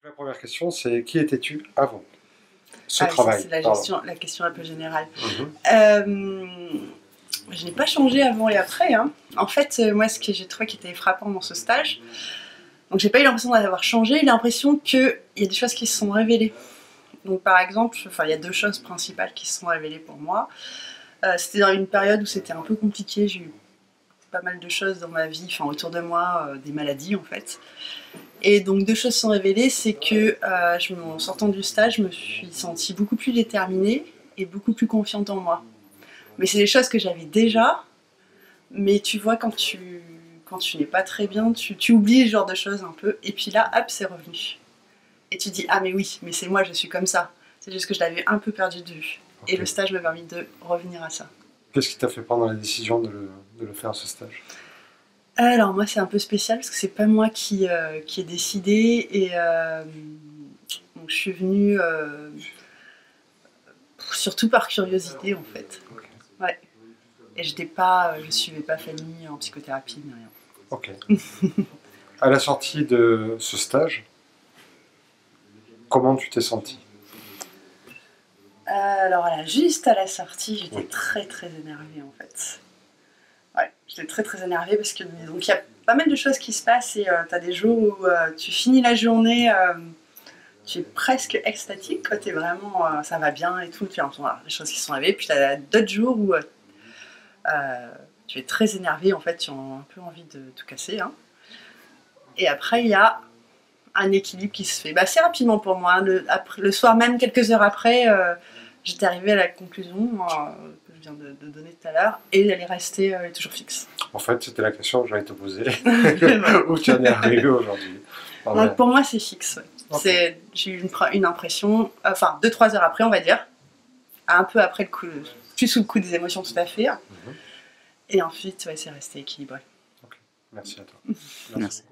La première question, c'est qui étais-tu avant ce Ah oui, ça travail? c'est la question un peu générale. Mhm. Je n'ai pas changé avant et après, hein. En fait, moi, ce que j'ai trouvé qui était frappant dans ce stage, donc j'ai pas eu l'impression d'avoir changé, j'ai eu l'impression qu'il y a des choses qui se sont révélées. Donc par exemple, il y a deux choses principales qui se sont révélées pour moi. C'était dans une période où c'était un peu compliqué, j'ai eu pas mal de choses dans ma vie, autour de moi, des maladies en fait. Et donc deux choses sont révélées, c'est que en sortant du stage, je me suis sentie beaucoup plus déterminée et beaucoup plus confiante en moi. Mais c'est des choses que j'avais déjà, mais tu vois, quand tu n'es pas très bien, tu oublies ce genre de choses un peu, et puis là, hop, c'est revenu. Et tu dis, ah mais oui, mais c'est moi, je suis comme ça. C'est juste que je l'avais un peu perdu de vue. Okay. Et le stage m'a permis de revenir à ça. Qu'est-ce qui t'a fait prendre la décision de le faire, ce stage? Alors moi, c'est un peu spécial, parce que c'est pas moi qui ai décidé, et donc je suis venue surtout par curiosité en fait. Okay. Ouais. Et je suivais pas Fanny en psychothérapie ni rien. Ok. À la sortie de ce stage, comment tu t'es sentie? Alors là, juste à la sortie, j'étais très énervée en fait. Ouais, j'étais très énervée parce que donc il y a pas mal de choses qui se passent et t'as des jours où tu finis la journée, tu es presque extatique, quoi, t'es vraiment, ça va bien et tout, tu as des choses qui sont arrivées, puis t'as d'autres jours où tu es très énervé, en fait, tu as un peu envie de tout casser, hein. Et après, il y a un équilibre qui se fait assez rapidement pour moi. Le soir même, quelques heures après, j'étais arrivée à la conclusion que je viens de donner tout à l'heure, et elle est toujours fixe. En fait, c'était la question que j'allais te poser. Où tu en es arrivé aujourd'hui? Donc pour moi, c'est fixe. Ouais. Okay. J'ai eu une impression, 2-3 heures après, on va dire, un peu après le coup, plus sous le coup des émotions, tout à fait. Et ensuite, c'est resté équilibré. Okay. Merci à toi. Merci.